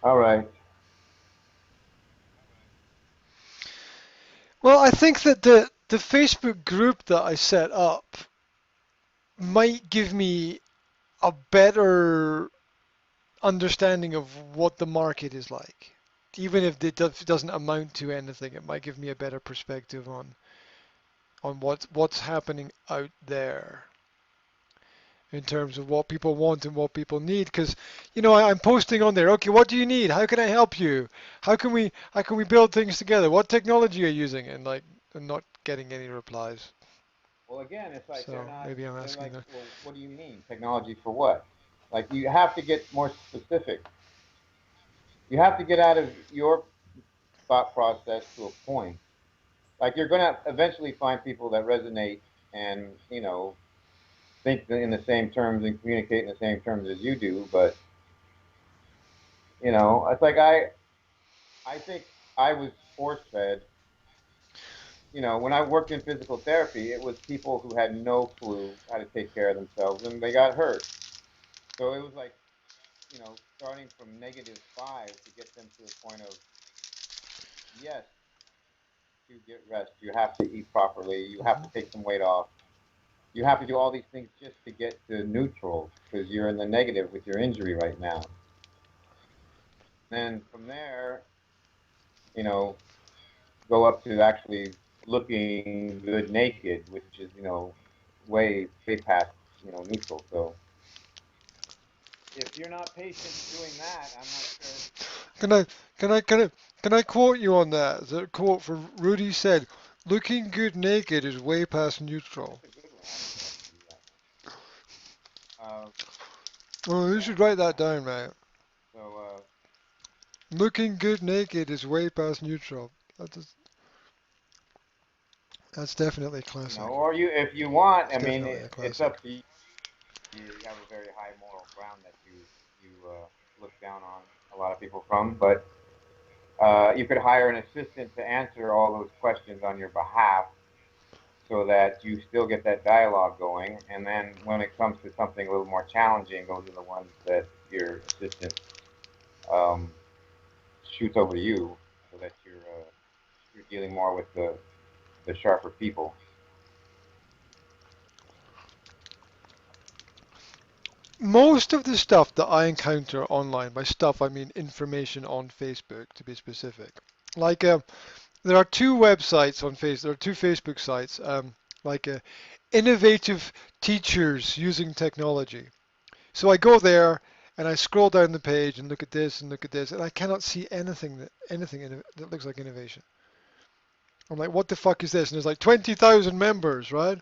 All right. Well, I think that the Facebook group that I set up might give me a better understanding of what the market is like. Even if it doesn't amount to anything, it might give me a better perspective on what's happening out there in terms of what people want and what people need. Because I'm posting on there. Okay, what do you need? How can I help you? How can we build things together? What technology are you using? And like, I'm not getting any replies. Well, again, it's like So maybe I'm they're asking like, that. well, what do you mean? Technology for what? Like, you have to get more specific. You have to get out of your thought process to a point. Like, you're going to eventually find people that resonate and, think in the same terms and communicate in the same terms as you do. But, it's like I think I was force fed. When I worked in physical therapy, it was people who had no clue how to take care of themselves and they got hurt. So it was like, starting from -5 to get them to a point of, yes, to get rest. You have to eat properly. You have to Hmm. take some weight off. You have to do all these things just to get to neutral because you're in the negative with your injury right now. Then from there, you know, go up to actually looking good naked, which is, way past, neutral. So if you're not patient doing that, I'm not sure. Can I can I can I can I quote you on that? The quote from Rudy said, "Looking good naked is way past neutral." That's a good one. I didn't know I could do that one. Oh, you Yeah, should write that yeah. down, mate. So, Looking good naked is way past neutral. That's definitely classic. or if you want, It's I mean, definitely a it's classic. up to you. You have a very high moral ground that you look down on a lot of people from, but you could hire an assistant to answer all those questions on your behalf, so that you still get that dialogue going. And then when it comes to something a little more challenging, those are the ones that your assistant um, shoots over to you, so that you're dealing more with the sharper people. Most of the stuff that I encounter online, by stuff I mean information on Facebook to be specific. Like there are two websites on Facebook. There are two Facebook sites. Like innovative teachers using technology. So I go there and I scroll down the page and look at this and look at this, and I cannot see anything that looks like innovation. I'm like, what the fuck is this? And there's like 20,000 members, right?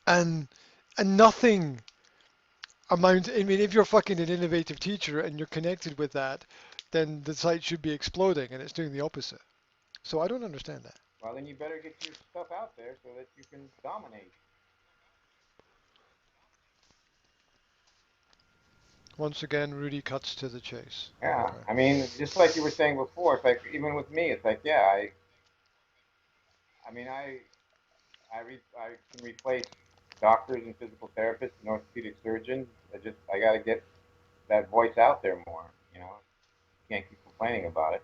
And nothing amount. I mean, if you're fucking an innovative teacher and you're connected with that, then the site should be exploding, and it's doing the opposite. So I don't understand that. Well, then you better get your stuff out there so that you can dominate. Once again, Rudy cuts to the chase. Yeah, Okay. I mean, just like you were saying before, it's like even with me, it's like, yeah, I mean, I can replace doctors and physical therapists and orthopedic surgeons. I got to get that voice out there more. Can't keep complaining about it.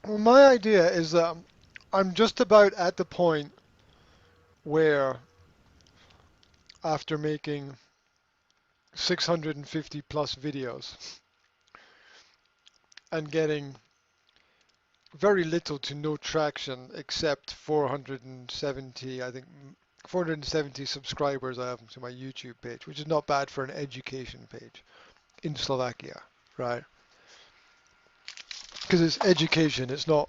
Well, my idea is that I'm just about at the point where, after making 650 plus videos and getting very little to no traction except 470, I think 470 subscribers I have to my YouTube page, which is not bad for an education page in Slovakia, right? Because it's education, it's not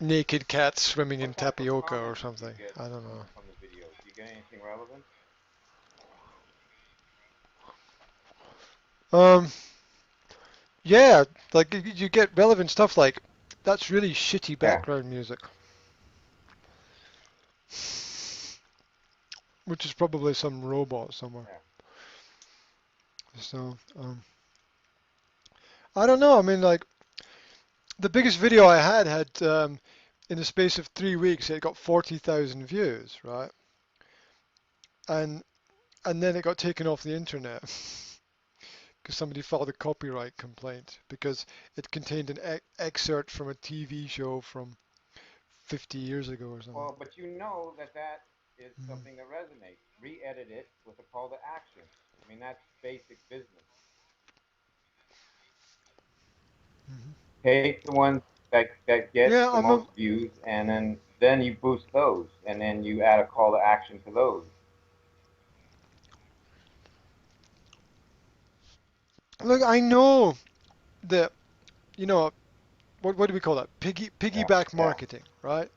naked cats swimming in What type of tapioca or comments do you something. get I don't from know. from the videos? Do you get anything relevant? Um, yeah, like you get relevant stuff like that's really shitty Yeah. background music, which is probably some robot somewhere. Yeah. So, I don't know. I mean, like the biggest video I had in the space of 3 weeks, it got 40,000 views, right? and and then it got taken off the internet because somebody filed a copyright complaint because it contained an excerpt from a TV show from 50 years ago or something. Well, but you know that that is Mm-hmm. something that resonates. Re-edit it with a call to action. I mean, that's basic business. Mm-hmm. Take the ones that get Yeah, the most views, and then you boost those, and then you add a call to action to those. look, I know that, you know, what do we call that? Yeah, Piggyback yeah. marketing, right?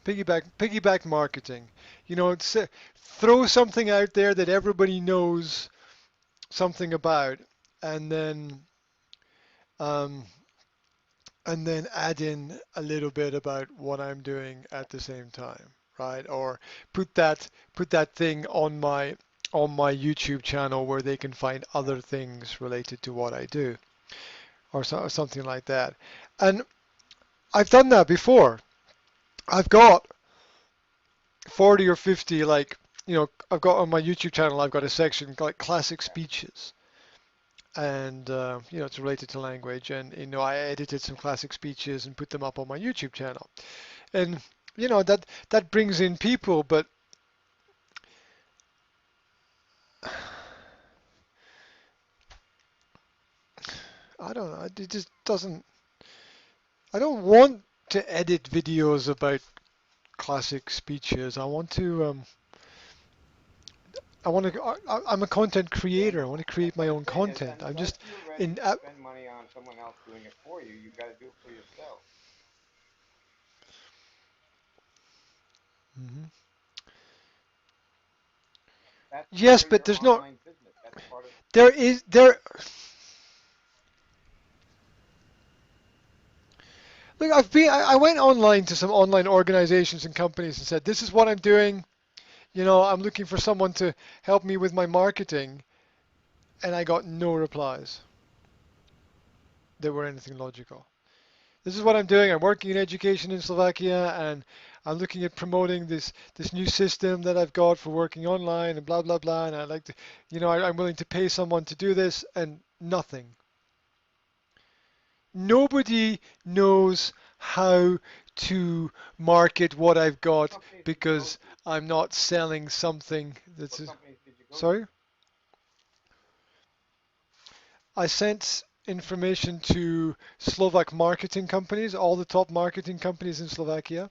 Piggyback marketing. You know, throw something out there that everybody knows something about, and then um, and then add in a little bit about what I'm doing at the same time, right? Or put that thing on my YouTube channel where they can find Yeah. other things related to what I do, or something like that. And I've done that before. I've got 40 or 50, like, I've got on my YouTube channel, I've got a section like classic Yeah. speeches, and it's related to language, and I edited some classic speeches and put them up on my YouTube channel, and that brings in people, but I don't know, it just doesn't. I don't want to edit videos about classic speeches. I'm a content Yeah, creator. I want no. to create my But the own thing is, content. I'm unless just you're ready in. to spend money on someone else doing it for you, you've got to do it for yourself. Mhm. That's Yes, part of but your there's no. online business. That's part of. There. Look, I went online to some online organizations and companies and said, this is what I'm doing. I'm looking for someone to help me with my marketing, and I got no replies that were anything logical. This is what I'm doing. I'm working in education in Slovakia, and I'm looking at promoting this new system that I've got for working online and blah blah blah. And I like to, I'm willing to pay someone to do this, and nothing. Nobody knows how to market what I've What got companies did you go because to? I'm not selling something that's. What companies did you go to? Sorry? I sent information to Slovak marketing companies, all the top marketing companies in Slovakia,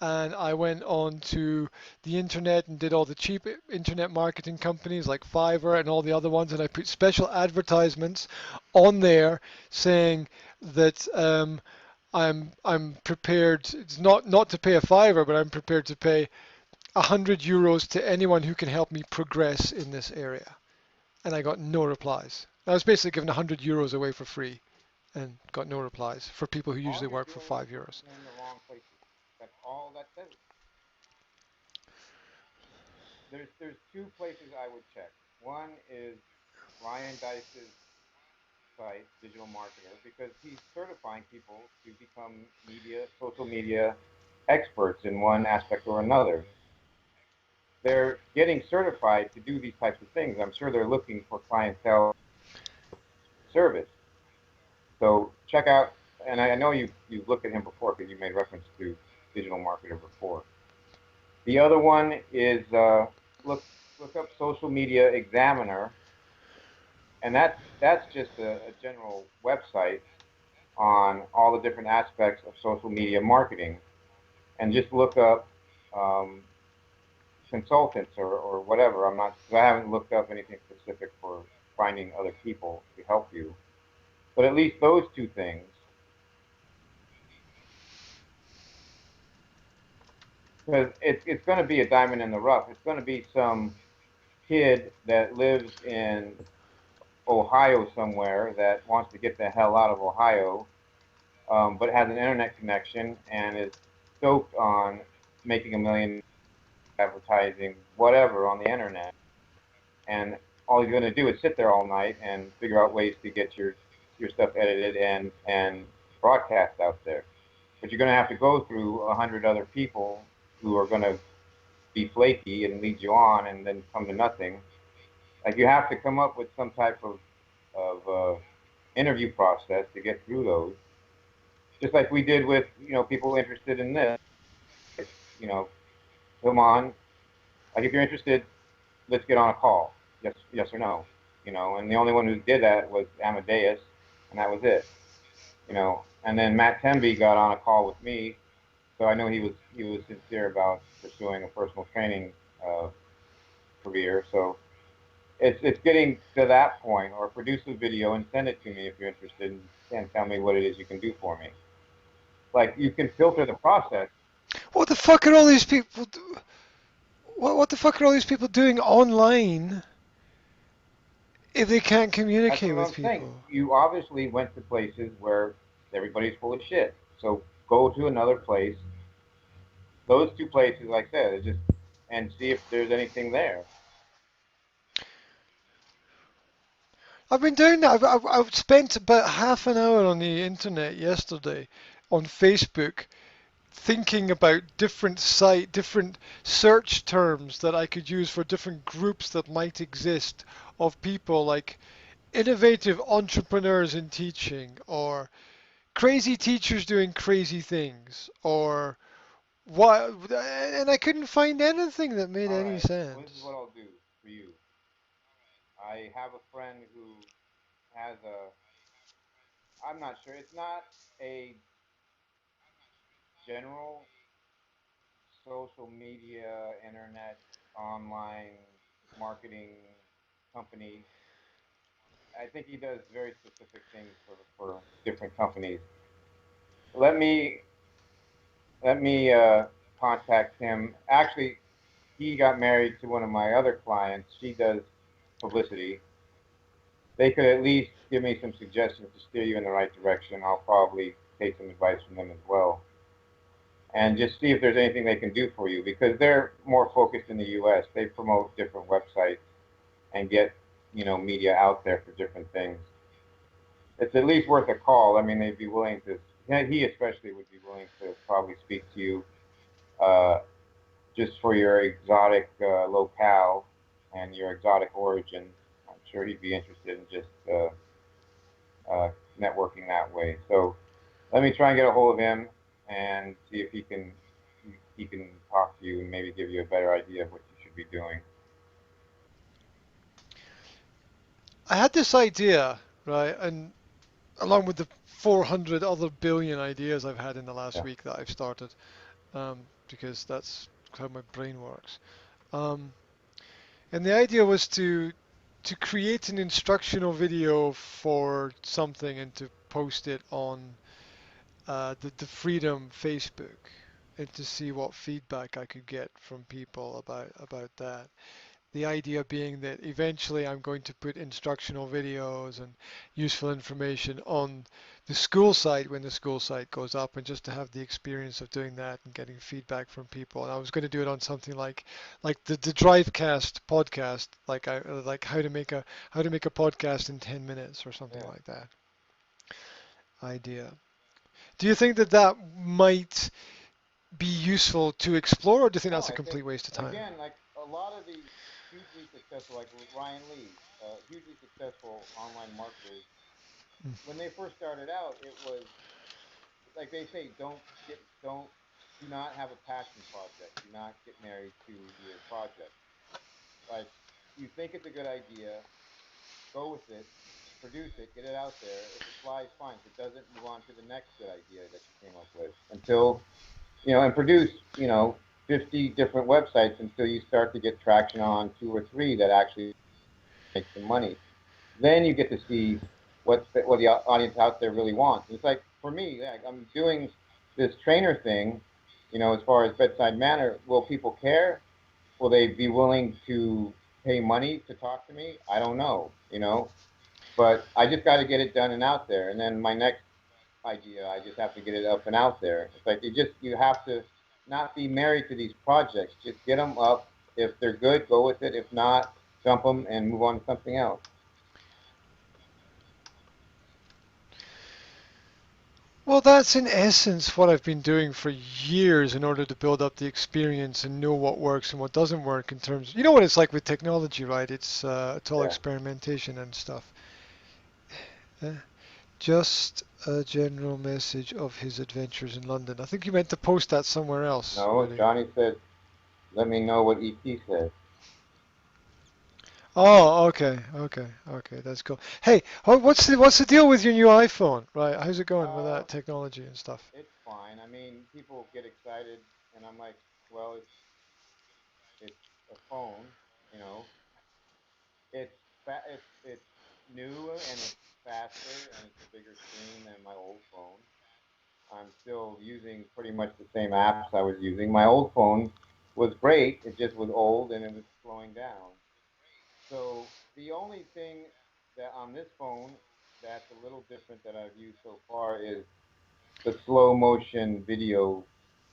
and I went on to the internet and did all the cheap internet marketing companies like Fiverr and all the other ones, and I put special advertisements on there saying that I'm prepared. It's not to pay a fiver, but I'm prepared to pay 100 euros to anyone who can help me progress in this area. And I got no replies. I was basically giving 100 euros away for free and got no replies for people who All usually you're work for doing is 5 euros. looking in the wrong places. That's all that says. There's two places I would check. One is Ryan Dice's site, Digital Marketer, because he's certifying people to become social media experts in one aspect or another. They're getting certified to do these types of things. I'm sure they're looking for clientele service. So check out, and I know you've looked at him before because you made reference to Digital Marketer before. The other one is look look up Social Media Examiner, and that's just a general website on all the different aspects of social media marketing, and just look up um, consultants or whatever. I'm not because I haven't looked up anything specific for finding other people to help you, but at least those two things, because it's going to be a diamond in the rough. It's going to be some kid that lives in Ohio somewhere that wants to get the hell out of Ohio, but has an internet connection and is stoked on making a million advertising whatever on the internet. And all he's going to do is sit there all night and figure out ways to get your stuff edited and broadcast out there. But you're going to have to go through 100 other people who are going to be flaky and lead you on and then come to nothing. Like you have to come up with some type of interview process to get through those. Just like we did with people interested in this. Come on, like if you're interested, let's get on a call. Yes or no. And the only one who did that was Amadeus, and that was it. And then Matt Temby got on a call with me, so I know he was sincere about pursuing a personal training uh, career. So it's getting to that point, or produce a video and send it to me if you're interested, and tell me what it is you can do for me. Like you can filter the process. What the fuck are all these people? What the fuck are all these people doing online if they can't That's communicate what with I'm saying. people? You obviously went to places where everybody's full of shit. So go to another place. Those two places, like I said, is just and see if there's anything there. I've been doing that. I've spent about half an hour on the internet yesterday on Facebook thinking about different search terms that I could use for different groups that might exist of people like innovative entrepreneurs in teaching or crazy teachers doing crazy things or what, and I couldn't find anything that made All any right. Well, this is sense. what I'll do for you. I have a friend who has a. I'm not sure. It's not a general social media, internet, online marketing company. I think he does very specific things for different companies. Let me let me contact him. Actually, he got married to one of my other clients. She does publicity. They could at least give me some suggestions to steer you in the right direction. I'll probably take some advice from them as well, and just see if there's anything they can do for you because they're more focused in the U.S. They promote different websites and get media out there for different things. It's at least worth a call. I mean, they'd be willing to. He especially would be willing to probably speak to you uh, just for your exotic locale and your exotic origin. I'm sure he'd be interested in just uh, networking that way. So let me try and get a hold of him and see if he can talk to you and maybe give you a better idea of what you should be doing. I had this idea, right, and along with the 400 other billion ideas I've had in the last Yeah. week that I've started, because that's how my brain works. Um, and the idea was to create an instructional video for something and to post it on the Freedom Facebook and to see what feedback I could get from people about that. The idea being that eventually I'm going to put instructional videos and useful information on the school site when the school site goes up, and just to have the experience of doing that and getting feedback from people. And I was going to do it on something like the Drivecast podcast, like how to make a podcast in 10 minutes or something Yeah. like that idea. Do you think that that might be useful to explore, or do you think No, that's a I think complete waste of time? again, like a lot of these hugely successful, like Ryan Lee, hugely successful online marketers, Mm. when they first started out, it was like they say, don't do not have a passion project. Do not get married to your project. Like you think it's a good idea, go with it, produce it, get it out there. If it flies, fine. If it doesn't, move on to the next good idea that you came up with until and produce 50 different websites until you start to get traction on two or three that actually make some money. Then you get to see what the audience out there really wants. It's like for me, like I'm doing this trainer thing, as far as bedside manner. Will people care? Will they be willing to pay money to talk to me? I don't know, but I just got to get it done and out there. And then my next idea, I just have to get it up and out there. It's like you have to not be married to these projects. Just get them up. If they're good, go with it. If not, dump them and move on to something else. Well, that's in essence what I've been doing for years in order to build up the experience and know what works and what doesn't work in terms. You know what it's like with technology, right? It's all Yeah. experimentation and stuff. Uh, just a general message of his adventures in London. I think you meant to post that somewhere else, No, really. Johnny said, let me know what ET says. Oh, okay, okay, okay. That's cool. Hey, what's the deal with your new iPhone? Right? How's it going with Uh, that technology and stuff? it's fine. I mean, people get excited, and I'm like, well, it's a phone, you know. It's new and it's faster and it's a bigger screen than my old phone. I'm still using pretty much the same apps I was using. My old phone was great. It just was old and it was slowing down. So the only thing that on this phone that's a little different that I've used so far is the slow motion video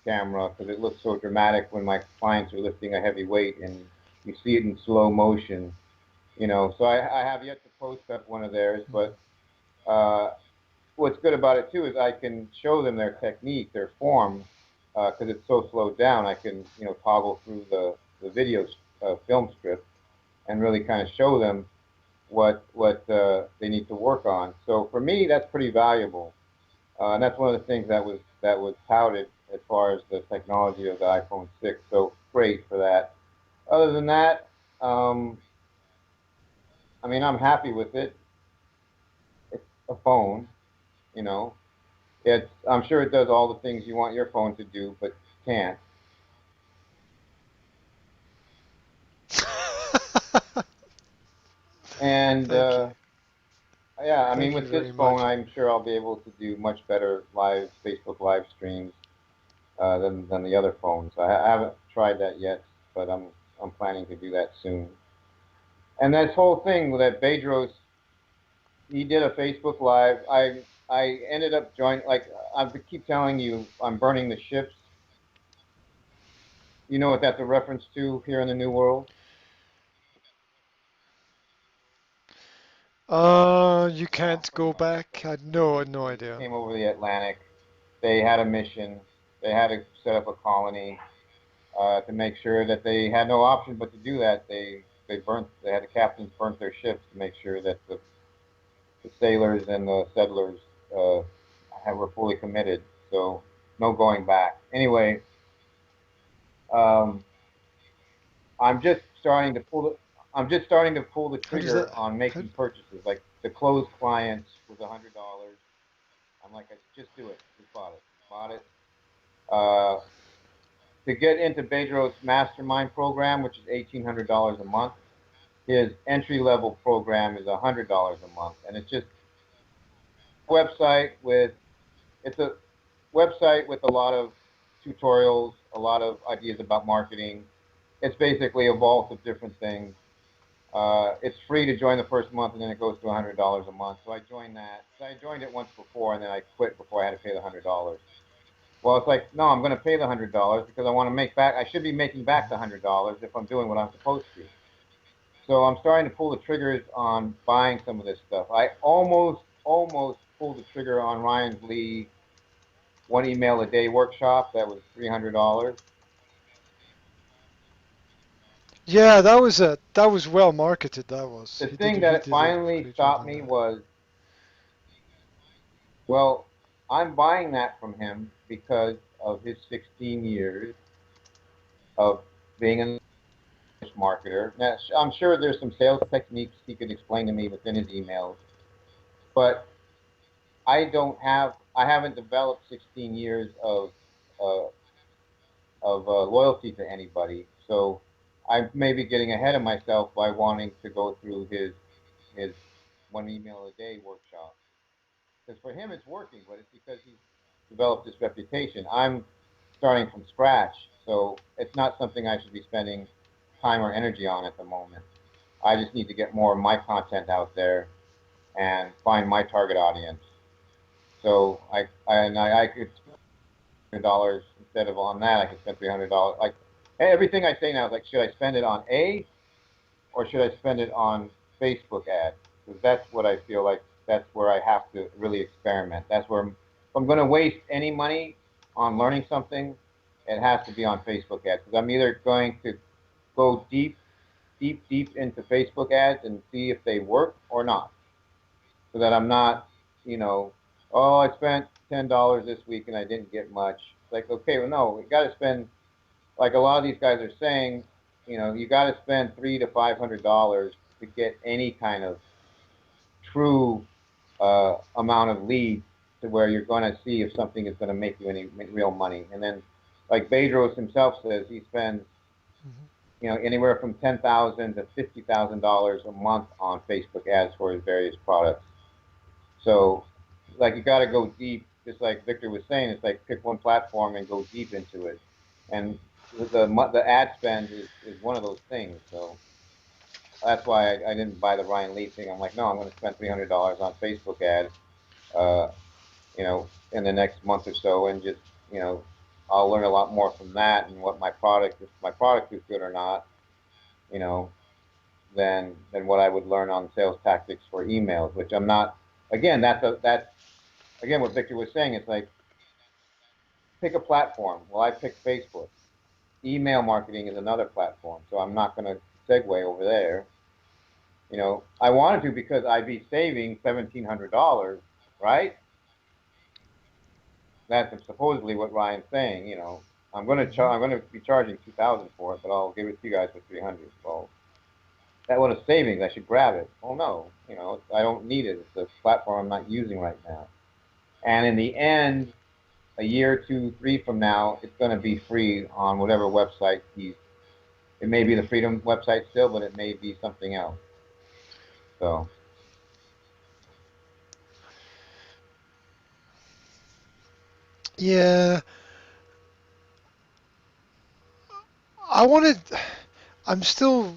camera because it looks so dramatic when my clients are lifting a heavy weight and you see it in slow motion, you know. So I have yet to post up one of theirs, Mhm. but what's good about it too is I can show them their technique, their form, because it's so slowed down. I can, you know, toggle through the video film script and really kind of show them what they need to work on. So for me, that's pretty valuable, and that's one of the things that was touted as far as the technology of the iPhone 6. So great for that. Other than that, um, I mean, I'm happy with it. It's a phone, you know. I'm sure it does all the things you want your phone to do, but can't. And Thank you. yeah, I mean, Thank you with this very phone, much. I'm sure I'll be able to do much better live Facebook live streams than the other phones. I haven't tried that yet, but I'm planning to do that soon. And this whole thing with that Bedros, he did a Facebook live. I ended up joining. Like I keep telling you, I'm burning the ships. You know what that's a reference to here in the New World? You Yeah, can't pretty go much. back. So I no they idea. came over the Atlantic. They had a mission. They had to set up a colony to make sure that they had no option but to do that. They burnt. They had the captains burnt their ships to make sure that the sailors and the settlers were fully committed. So no going back. Anyway, um, I'm just starting to pull the. I'm just starting to pull the How does that? trigger on How, making purchases. Like the closed clients was $100. I'm like, just do it. Just bought it. Just bought it. Uh, to get into Bedros' mastermind program, which is $1,800 a month, his entry level program is $100 a month, and website with it's a website with a lot of tutorials, a lot of ideas about marketing. It's basically a vault of different things. It's free to join the first month, and then it goes to $100 a month. So I joined that. So I joined it once before, and then I quit before I had to pay the $100. Well, it's like, no, I'm going to pay the $100 because I want to make back. I should be making back the $100 if I'm doing what I'm supposed to. So I'm starting to pull the triggers on buying some of this stuff. I almost pulled the trigger on Ryan's Lee one email a day workshop that was $300. yeah, that was well marketed. That was The thing he that did a finally great job stopped on me that. was, well, I'm buying that from him because of his 16 years of being an marketer. Now, I'm sure there's some sales techniques he could explain to me within his emails, but I haven't developed 16 years uh, loyalty to anybody. So I may be getting ahead of myself by wanting to go through his one email a day workshop. Because for him it's working, but it's because he's developed this reputation. I'm starting from scratch, so it's not something I should be spending time or energy on at the moment. I just need to get more of my content out there and find my target audience. So I could spend $300 instead of on that. I could spend $300. Like everything I say now is like, should I spend it on A or should I spend it on Facebook ads? Because that's what I feel like. That's where I have to really experiment. That's where if I'm going to waste any money on learning something, it has to be on Facebook ads because I'm either going to go deep into Facebook ads and see if they work or not, so that I'm not, you know, oh, I spent $10 this week and I didn't get much. It's like, okay, well, no, we got to spend, like a lot of these guys are saying, you got to spend $300 to $500 to get any kind of true amount of leads to where you're going to see if something is going to make you any real money. And then, like Bedros himself says, he spends Mhm. anywhere from $10,000 to $50,000 a month on Facebook ads for his various products. So, like, you got to go deep. Just like Victor was saying, it's like pick one platform and go deep into it. And the ad spend is one of those things. So that's why I didn't buy the Ryan Lee thing. I'm like, no, I'm going to spend $300 on Facebook ads, uh, in the next month or so, and just I'll learn a lot more from that and what my product, if my product is good or not, you know, than what I would learn on sales tactics for emails, which I'm not. Again, that's again what Victor was saying. It's like pick a platform. Well, I picked Facebook. Email marketing is another platform, so I'm not going to segue over there. I wanted to because I'd be saving $1,700, right? That's supposedly what Ryan's saying. Mhm. I'm going to be charging 2,000 for it, but I'll give it to you guys for 300. Well, that was a savings. I should grab it. Oh no, I don't need it. It's a platform I'm not using right now. And in the end, a year, two, three from now, it's going to be free on whatever website he's. It may be the Freedom website still, but it may be something else. So Yeah, I wanted. I'm still.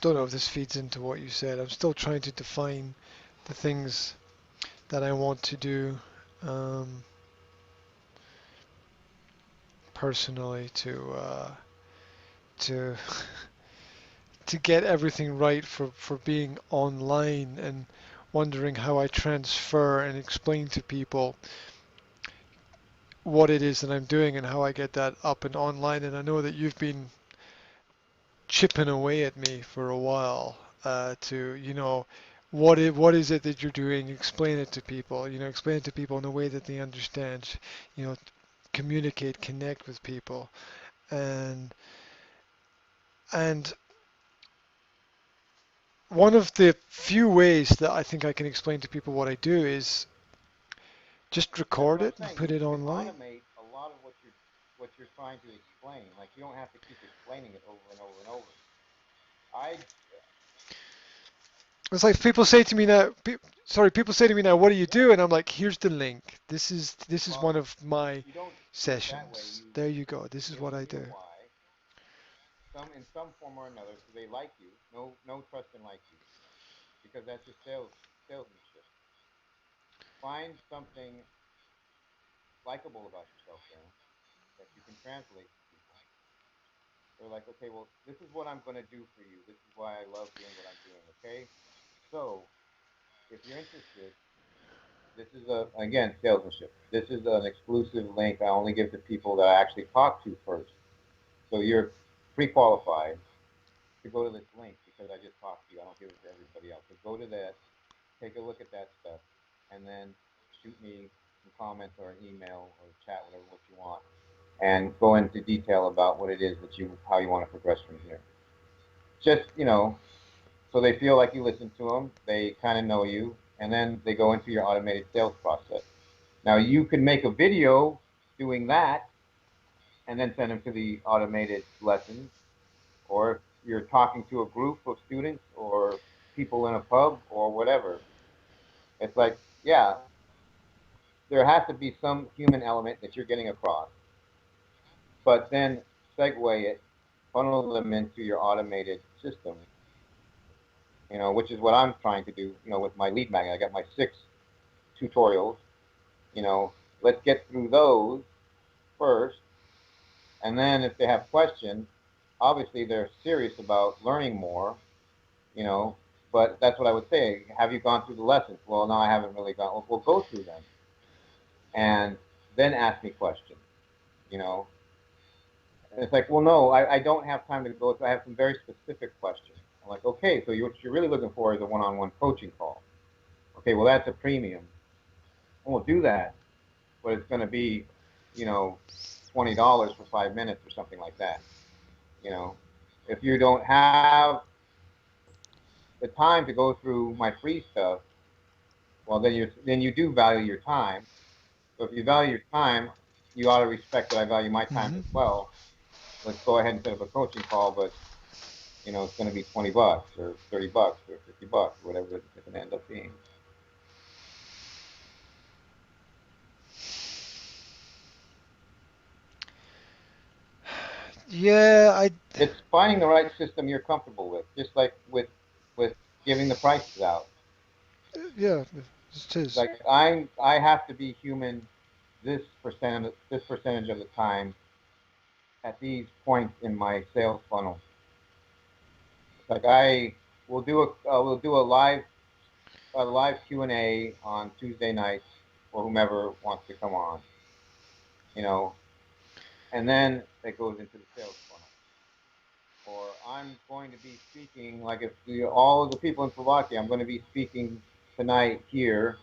Don't know if this feeds into what you said. I'm still trying to define the things that I want to do um, personally to to get everything right for being online and wondering how I transfer and explain to people what it is that I'm doing and how I get that up and online. And I know that you've been chipping away at me for a while to, what is it that you're doing? Explain it to people. Explain it to people in a way that they understand. You know, communicate, connect with people, and and one of the few ways that I think I can explain to people what I do is just that's record what I'm it and saying. put You it can online. automate a lot of what you're trying to explain. Like you don't have to keep explaining it over and over and over. I It's like people say to me now, people say to me now, what do you Yeah. do? And I'm like, here's the link. This is Well, one of my you don't do it that way. sessions. There you go. This is Give what them I your do. why, in some form or another, so they like you. No trust and like you, because that's just salesmanship. Find something likable about yourself, Graham, that you can translate to people. They're like, okay, well, this is what I'm going to do for you. This is why I love doing what I'm doing. Okay, so if you're interested, this is again salesmanship. This is an exclusive link I only give to people that I actually talk to first. So you're pre-qualified to go to this link because I just talked to you. I don't give it to everybody else. So go to that, take a look at that stuff, and then shoot me some comments or an email or chat, whatever what you want, and go into detail about what it is that how you want to progress from here. Just so they feel like you listen to them, they kind of know you, and then they go into your automated sales process. Now you can make a video doing that, and then send them to the automated lessons, or if you're talking to a group of students or people in a pub or whatever, it's like, yeah, there has to be some human element that you're getting across, but then segue it, funnel them into your automated system, which is what I'm trying to do, with my lead magnet. I got my 6 tutorials, you know, let's get through those first, and then if they have questions, obviously they're serious about learning more, you know, But that's what I would say. Have you gone through the lessons? Well, no, I haven't really gone. Well, go through them and then ask me questions. You know, and it's like, well, no, I don't have time to go through. I have some very specific questions. I'm like, okay, so what you're really looking for is a one-on-one coaching call. Okay, well, that's a premium. And we'll do that, but it's going to be, you know, $20 for 5 minutes or something like that. You know, if you don't have the time to go through my free stuff, well, then you do value your time. So if you value your time, you ought to respect that I value my time as Hmm. well. Let's go ahead and set up a coaching call, but it's going to be $20 or $30 or $50, whatever it's going to end up being. Yeah, It's finding the right system you're comfortable with, just like with giving the prices out. yeah, it It's is. like I have to be human this percentage of the time at these points in my sales funnel. It's like I will do a live Q&A on Tuesday nights for whomever wants to come on, you know, and then it goes into the sales funnel. Or I'm going to be speaking, like if all of the people in Slovakia, I'm going to be speaking tonight here.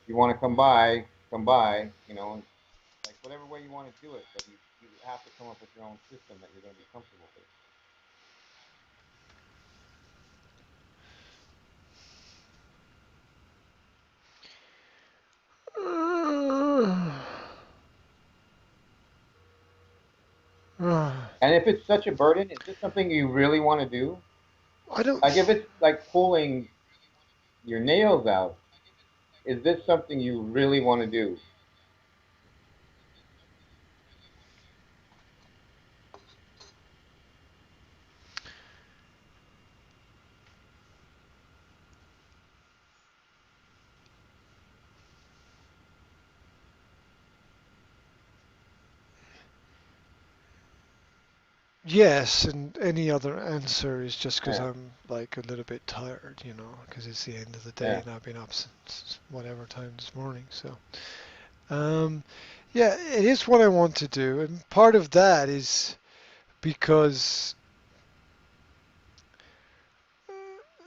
If you want to come by, like whatever way you want to do it, but you have to come up with your own system that you're going to be comfortable with. And if it's such a burden, is this something you really want to do? I don't. Like if it's like pulling your nails out, is this something you really want to do? Yes, and any other answer is just because Yeah, I'm like a little bit tired, because it's the end of the day yeah. and I've been up since whatever time this morning. So, um, yeah, it is what I want to do, and part of that is because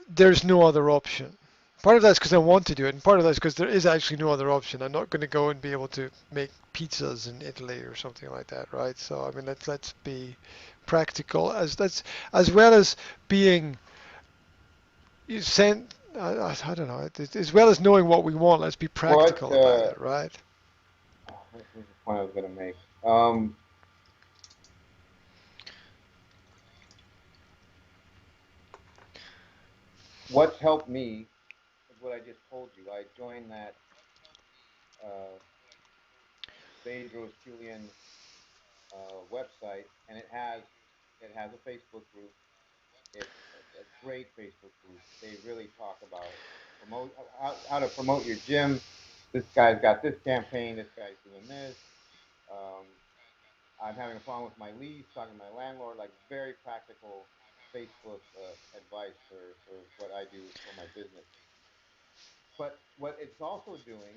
there's no other option. Part of that's because I want to do it, and part of that's because there is actually no other option. I'm not going to go and be able to make pizzas in Italy or something like that, right? So I mean, let's be practical as well as being sent. I don't know. As well as knowing what we want, let's be What practical about it, right? what was the point I was going to make? What's helped me is what I just told you. I joined that uh, Bedros Julian website, and it has a Facebook group. It's a great Facebook group. They really talk about how to promote your gym. This guy's got this campaign. This guy's doing this. Um, I'm having a problem with my lease. Talking to my landlord. Like very practical Facebook advice for what I do for my business. But what it's also doing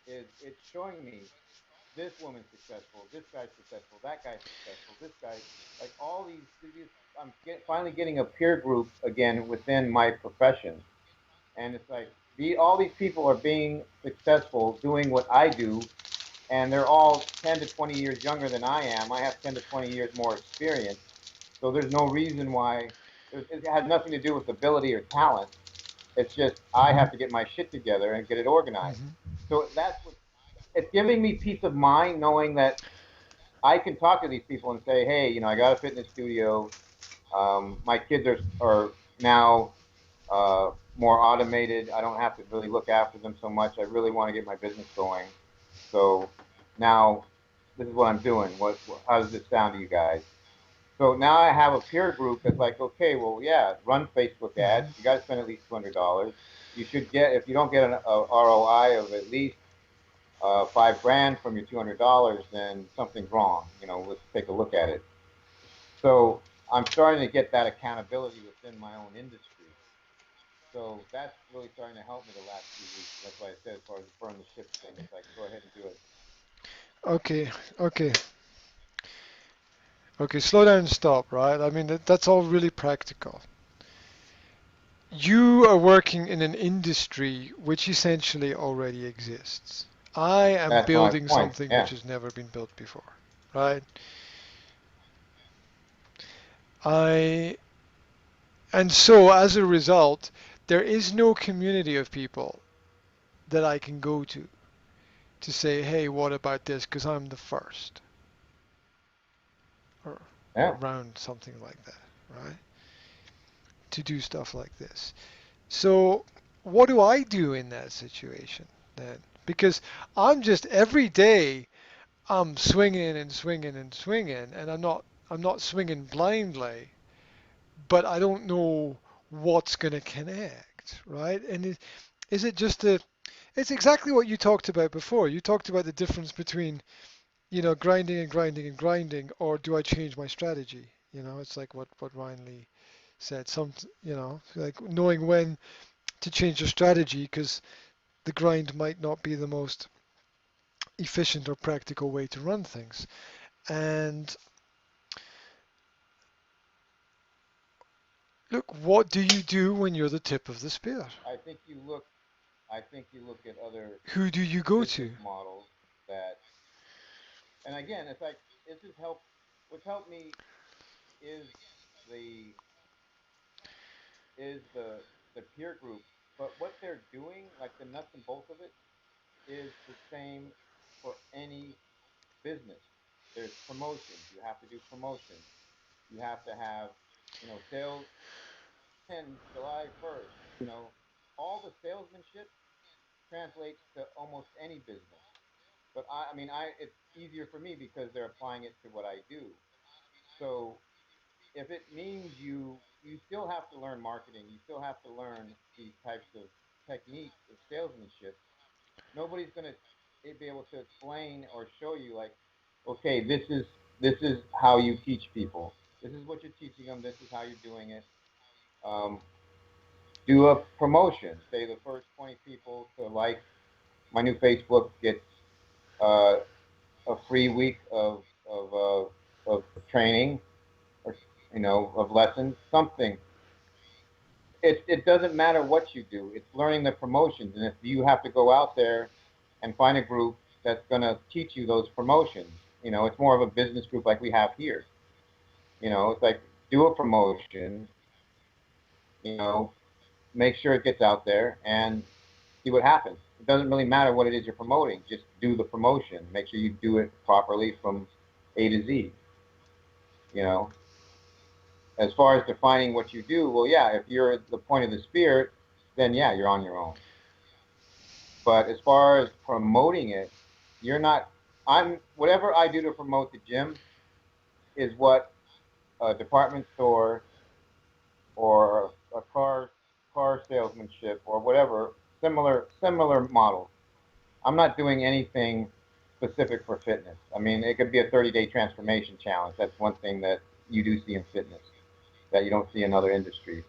is it's showing me this woman's successful, this guy's successful, that guy's successful, this guy, like all these finally getting a peer group again within my profession. And it's like all these people are being successful doing what I do, and they're all 10 to 20 years younger than I am. I have 10 to 20 years more experience. So there's no reason why it has nothing to do with ability or talent. It's just I have to get my shit together and get it organized. Hmm. So that's what it's giving me peace of mind knowing that I can talk to these people and say, hey, I got a fitness studio. My kids are now more automated. I don't have to really look after them so much. I really want to get my business going. So now this is what I'm doing. How does this sound to you guys? So now I have a peer group that's like, okay, well, yeah, run Facebook ads. Hmm. You got to spend at least $200. You should get, if you don't get an ROI of at least 5 grand from your $200, then something's wrong. Let's take a look at it. So I'm starting to get that accountability within my own industry. So that's really starting to help me the last few weeks. That's why I said, as far as the burn the ships thing, it's like go ahead and do it. Okay, okay, okay. Slow down and stop, right? I mean, that's all really practical. You are working in an industry which essentially already exists. I am That's my building point. something which Yeah. has never been built before, right? I and so as a result, there is no community of people that I can go to say, hey, what about this? Because I'm the first, or Yeah. around something like that, right? To do stuff like this. So, what do I do in that situation then? Because I'm just every day I'm swinging and swinging and swinging, and I'm not swinging blindly, but I don't know what's going to connect, right? And is it just a it's exactly what you talked about before. You talked about the difference between, grinding and grinding and grinding, or do I change my strategy? It's like what Ryan Lee said. Like knowing when to change your strategy because the grind might not be the most efficient or practical way to run things. And look, what do you do when you're the tip of the spear? I think you look. I think you look at other Who do you go business to? models that, and again, it's like this has helped. What's helped me is the is the peer group, but what they're doing, like the nuts and bolts of it, is the same for any business. There's promotions. You have to do promotions. You have to have, sales 10 July 1st. All the salesmanship translates to almost any business. But I it's easier for me because they're applying it to what I do. So if it means you still have to learn marketing, you still have to learn these types of techniques of salesmanship. Nobody's going to be able to explain or show you like, okay, this is how you teach people. This is what you're teaching them. This is how you're doing it. Um, do a promotion. Say the first 20 people to like my new Facebook gets uh, a free week of training or of lessons. Something. It doesn't matter what you do. It's learning the promotions, and if you have to go out there and find a group that's going to teach you those promotions, it's more of a business group like we have here. It's like do a promotion. You know, make sure it gets out there and see what happens. It doesn't really matter what it is you're promoting. Just do the promotion. Make sure you do it properly from A to Z. You know, as far as defining what you do, well, yeah, if you're at the point of the spear, then yeah, you're on your own. But as far as promoting it, you're not. I'm whatever I do to promote the gym is what a department store or a car salesmanship or whatever similar models. I'm not doing anything specific for fitness. I mean, it could be a 30-day transformation challenge. That's one thing that you do see in fitness that you don't see in other industries.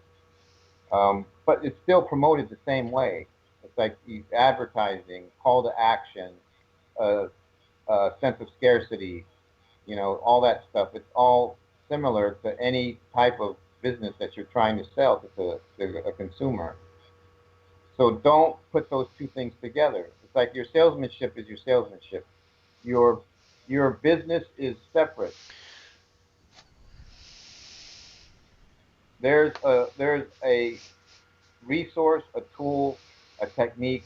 But it's still promoted the same way. It's like advertising, call to action, a sense of scarcity, all that stuff. It's all similar to any type of business that you're trying to sell to a consumer. So don't put those two things together. It's like your salesmanship is your salesmanship. Your your business is separate. There's a resource, a tool, a technique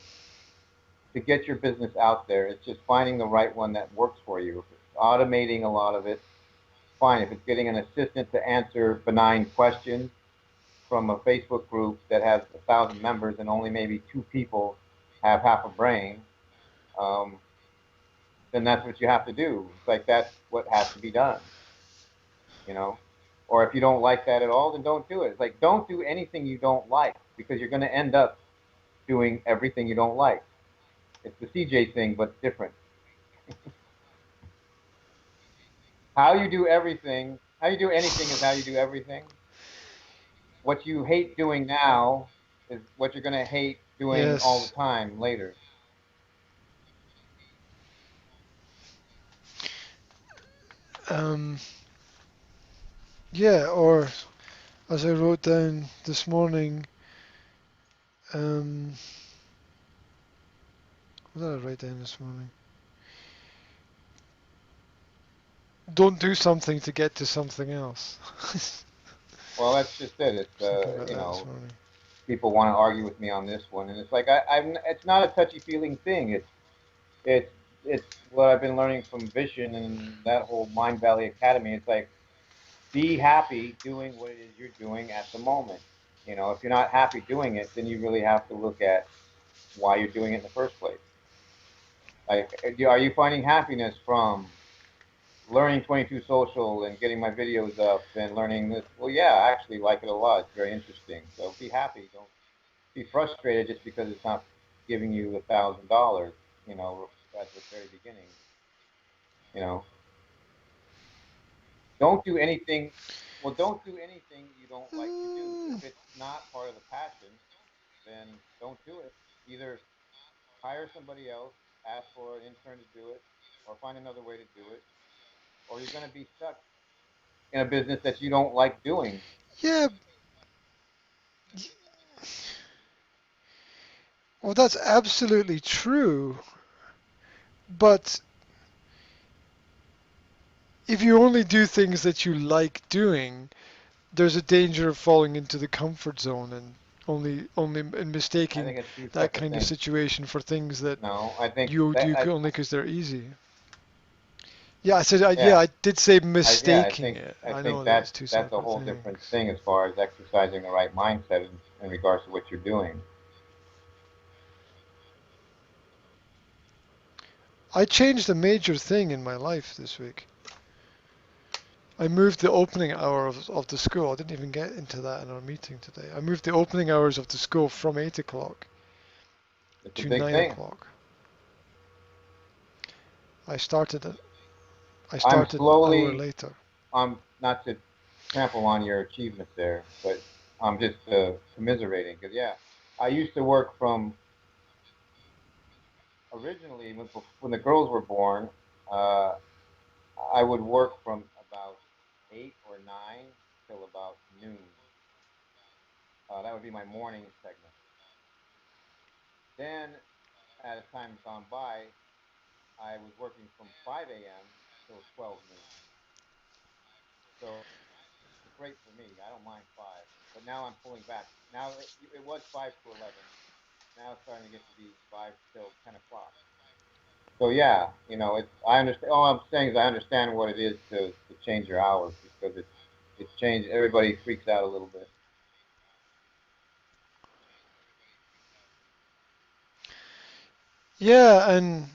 to get your business out there. It's just finding the right one that works for you. If it's automating a lot of it, fine. If it's getting an assistant to answer benign questions from a Facebook group that has 1,000 members and only maybe two people have half a brain, um, then that's what you have to do. It's like that's what has to be done, you know. Or if you don't like that at all, then don't do it. It's like don't do anything you don't like because you're going to end up doing everything you don't like. It's the CJ thing, but different. How you do everything how you do anything is how you do everything. What you hate doing now is what you're going to hate doing all the Yes. time later. Um, yeah, or as I wrote down this morning, um, what did I write down this morning? Don't do something to get to something else. Well, that's just it. It's Thinking about that this morning. people want to argue with me on this one, and it's like I'm. It's not a touchy feeling thing. It's it's what I've been learning from Vision and that whole Mind Valley Academy. It's like be happy doing what it is you're doing at the moment. If you're not happy doing it, then you really have to look at why you're doing it in the first place. Like, are you finding happiness from learning 22 Social and getting my videos up and learning this? Well, yeah, I actually like it a lot. It's very interesting. So be happy. Don't be frustrated just because it's not giving you $1,000. At the very beginning. You know, don't do anything. Well, don't do anything you don't like to do. If Mm, it's not part of the passion, then don't do it. Either hire somebody else, ask for an intern to do it, or find another way to do it, or you're going to be stuck in a business that you don't like doing. yeah, well, that's absolutely true. But if you only do things that you like doing, there's a danger of falling into the comfort zone and only and I mistaking think it's two that separate kind of things. situation for things that No, I think you that do I only because they're easy. Yeah, I said yeah, yeah, I did say yeah, I mistaking think it. I I think know that it's two that's a separate whole different things. thing as far as exercising the right mindset in regards to what you're doing. I changed a major thing in my life this week. I moved the opening hour of the school. I didn't even get into that in our meeting today. I moved the opening hours of the school from 8 o'clock It's a to big 9 thing. o'clock. I started it. I I'm started an hour slowly. later. I'm not to trample on your achievements there, but I'm just commiserating because yeah, I used to work from originally when the girls were born. Uh, I would work from about 8 or 9 till about noon. That would be my morning segment. Then, as time gone by, I was working from 5 a.m. till 12 noon. So it's great for me. I don't mind 5. But now I'm pulling back. Now it was 5 to 11. Now it's starting to get to be 5 till 10 o'clock. So yeah, it's I understand. All I'm saying is I understand what it is to change your hours because it's changed. Everybody freaks out a little bit. Yeah, and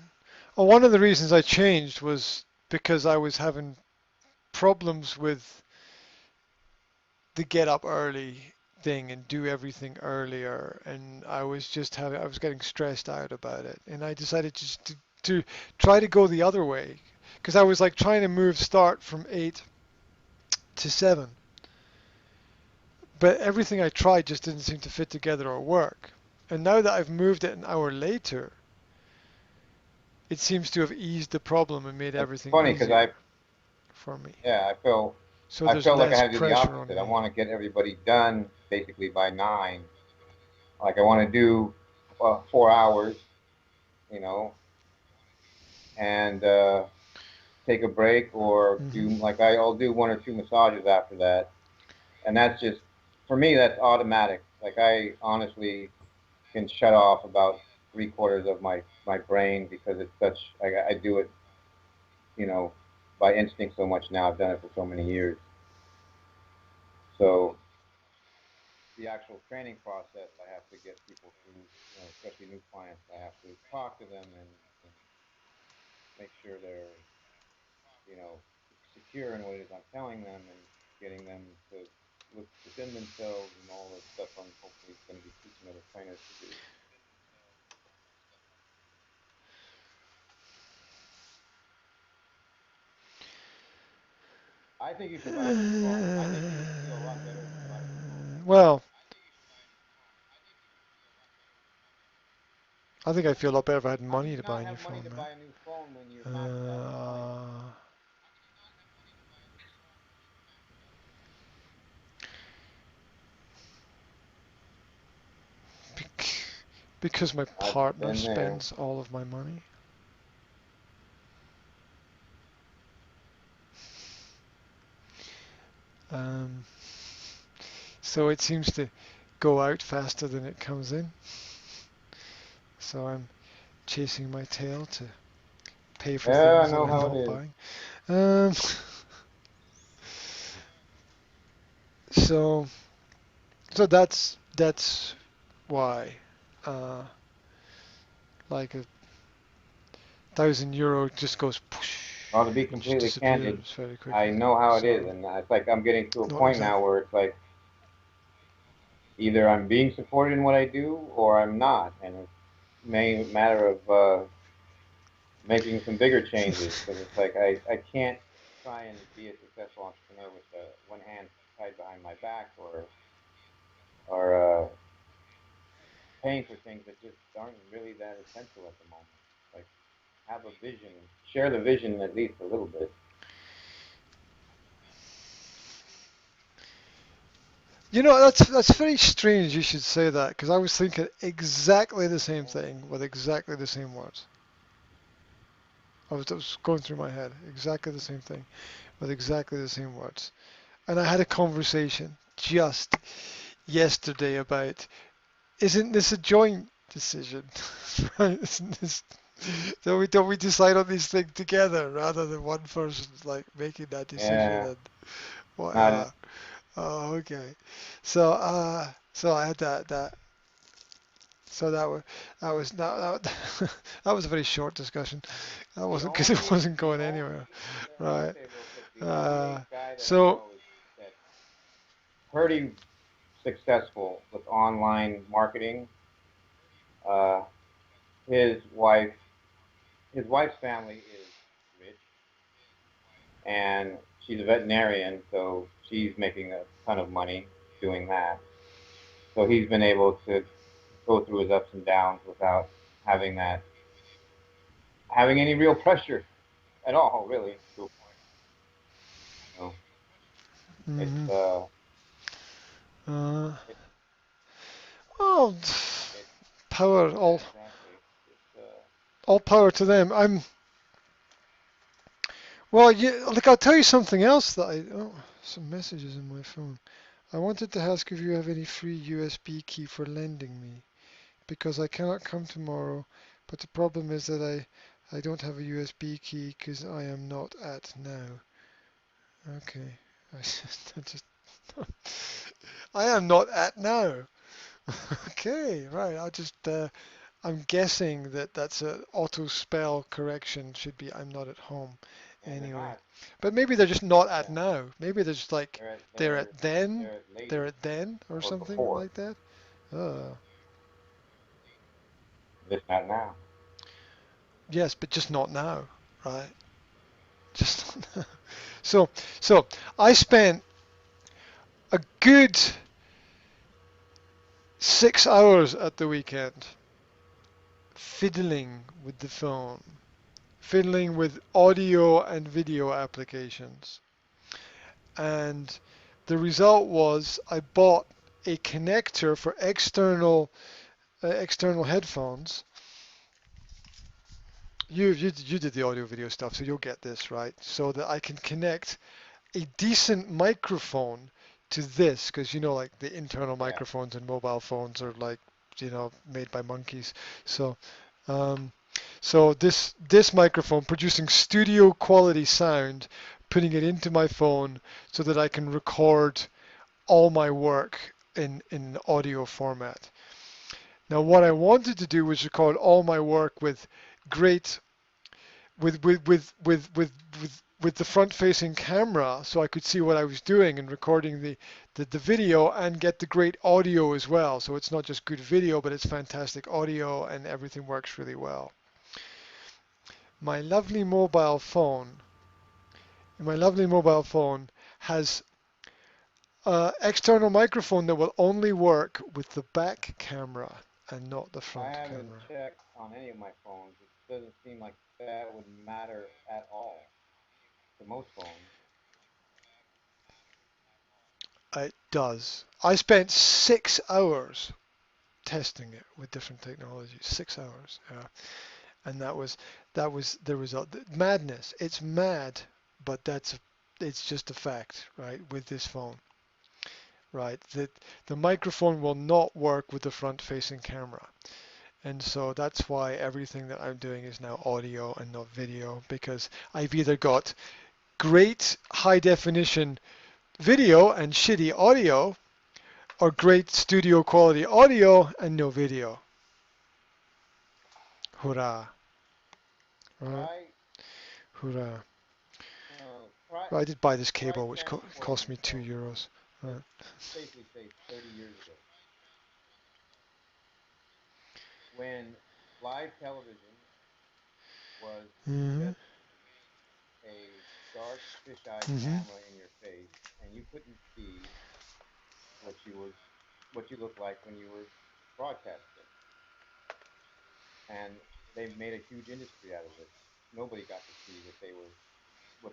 one of the reasons I changed was because I was having problems with the get up early thing and do everything earlier, and I was getting stressed out about it, and I decided just to try to go the other way, because I was like trying to move start from 8 to 7, but everything I tried just didn't seem to fit together or work. And now that I've moved it an hour later, it seems to have eased the problem and made It's everything funny because easier for me. yeah, So I there's felt like I less had to do the pressure on opposite. I me. want to get everybody done basically by 9. Like I want to do 4 hours, you know, and take a break or Hmm. do like I'll do 1 or 2 massages after that, and that's just for me that's automatic. Like I honestly can shut off about 3/4 of my brain because it's such I do it you know by instinct so much now. I've done it for so many years. So the actual training process, I have to get people through, especially new clients. I have to talk to them and make sure they're, you know, secure in what it is I'm telling them and getting them to look within themselves and all the stuff I'm hopefully going to be teaching other trainers to do. I think you should buy a new phone. I think you would feel a lot better if you bought a new phone. Well, I think I'd feel a lot better if I had How do money you to buy not a new have money phone, to man. buy a new phone when you're maxed out on life? Because my I've partner been there. spends all of my money. Um, so it seems to go out faster than it comes in. So I'm chasing my tail to pay for Yeah, I things that know I'm how it not is. buying. Um, so that's why, uh, like €1,000 just goes poosh Well, to be and just completely candid, disappears very I quickly. know how it is, So and it's like I'm getting to a not point now exactly. where it's like either I'm being supported in what I do or I'm not, and it's a matter of making some bigger changes because it's like I can't try and be a successful entrepreneur with one hand tied behind my back or paying for things that just aren't really that essential at the moment. Like have a vision, share the vision at least a little bit. That's very strange you should say that because I was thinking exactly the same thing with exactly the same words. I was going through my head exactly the same thing with exactly the same words. And I had a conversation just yesterday about isn't this a joint decision? Right? Isn't this don't we decide on these things together rather than one person like making that decision Yeah, and what not oh okay. So I had that so that that was a very short discussion. That the wasn't because it only wasn't the going anywhere. only I'll Right. say real quick, the only Uh, guy that I so know is that's pretty successful with online marketing. Uh, his wife, his wife's family is rich, and she's a veterinarian, so she's making a ton of money doing that. So he's been able to go through his ups and downs without having that having any real pressure at all, really, to a point. You know, it's mhm. uh, it's well, it's power yeah, exactly. It's all power to them. Well, look, I'll tell you something else that some messages in my phone. I wanted to ask if you have any free USB key for lending me because I cannot come tomorrow, but the problem is that I don't have a USB key because I am not at now. Okay. I just I am not at now. Okay, right. I'm guessing that that's a auto spell correction should be I'm not at home and they're anyway. not. But maybe they're just not at Yeah, now. Maybe they're just like they're at they're at then, they're at they're later at then or or something before, like that. Oh, just not now. yes, but just not now, right? Just not now. So, so I spent a good 6 hours at the weekend fiddling with the phone, fiddling with audio and video applications. And the result was I bought a connector for external headphones. You did the audio video stuff, so you'll get this right. So that I can connect a decent microphone to this, because like the internal Yeah, microphones in mobile phones are like made by monkeys. So um, so this microphone producing studio quality sound, putting it into my phone so that I can record all my work in audio format. Now, what I wanted to do was record all my work with great with the front-facing camera, so I could see what I was doing and recording the video and get the great audio as well. So it's not just good video, but it's fantastic audio and everything works really well. My lovely mobile phone, my lovely mobile phone has external microphone that will only work with the back camera and not the I front haven't camera. checked on any of my phones. It doesn't seem like that would matter at all to most phones. It does. I spent 6 hours testing it with different technologies. 6 hours, yeah. And that was the result. Madness. It's mad, but it's just a fact, right? With this phone, right? That the microphone will not work with the front-facing camera. And so that's why everything that I'm doing is now audio and not video, because I've either got great high definition video and shitty audio, or great studio quality audio and no video. Hurrah. Right? Try, Hurrah. try, Well, I did buy this try cable, which transporting cost me two yourself. euros. Let's Right. safely say 30 years ago, when live television was Mm-hmm. just a dark fish-eyed Mm-hmm. camera in your face, and you couldn't see what you were, what you looked like when you were broadcasting. And they made a huge industry out of it. Nobody got to see what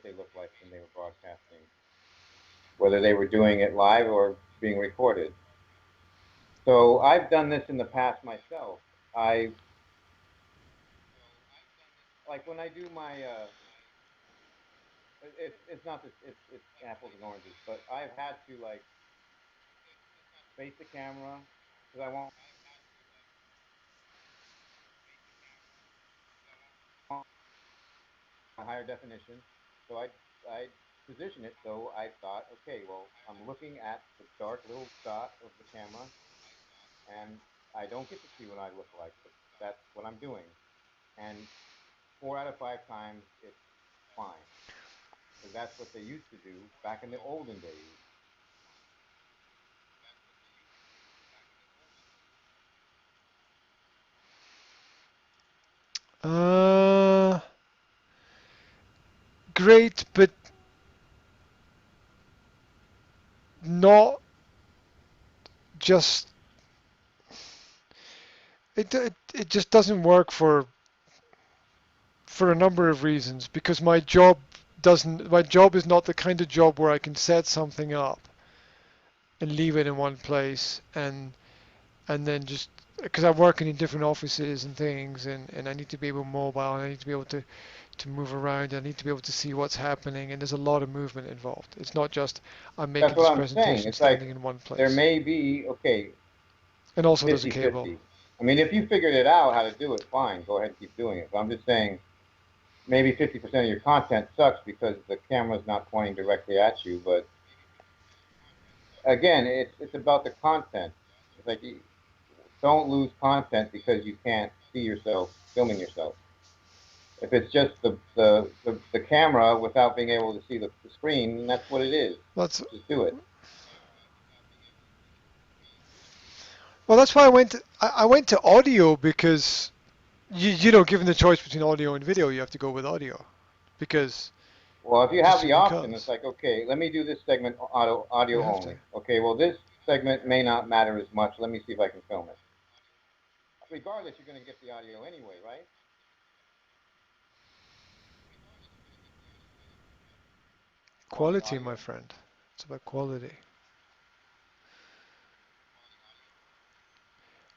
they looked like when they were broadcasting, whether they were doing it live or being recorded. So I've done this in the past myself. I like when I do my it's not this it's apples and oranges, but I've had to like face the camera because I want a higher definition. So I position it so I thought, okay, well, I'm looking at the dark little dot of the camera, and I don't get to see what I look like, but that's what I'm doing. And 4 out of 5 times it's fine because that's what they used to do back in the olden days. Uh, Great, but not just it just doesn't work for a number of reasons, because my job is not the kind of job where I can set something up and leave it in one place and then just because I'm working in different offices and things, and I need to be able mobile, and I need to be able to move around, I need to be able to see what's happening, and there's a lot of movement involved. It's not just I'm That's making what this I'm saying. presentation It's standing like in one there place. may be, okay, And also there's a 50 cable. 50. I mean, if you figured it out how to do it, fine, go ahead and keep doing it. But I'm just saying maybe 50% of your content sucks because the camera's not pointing directly at you. But again, it's about the content. It's like you don't lose content because you can't see yourself filming yourself. If it's just the camera without being able to see the screen, that's what it is. That's Just do it. well, that's why I went to audio, because given the choice between audio and video, you have to go with audio, because Well, if you have just the option, it's because like, okay, let me do this segment you audio have to. only. Okay, well, this segment may not matter as much. Let me see if I can film it. Regardless, you're going to get the audio anyway, right? Quality Quality, my audio. friend. It's about quality.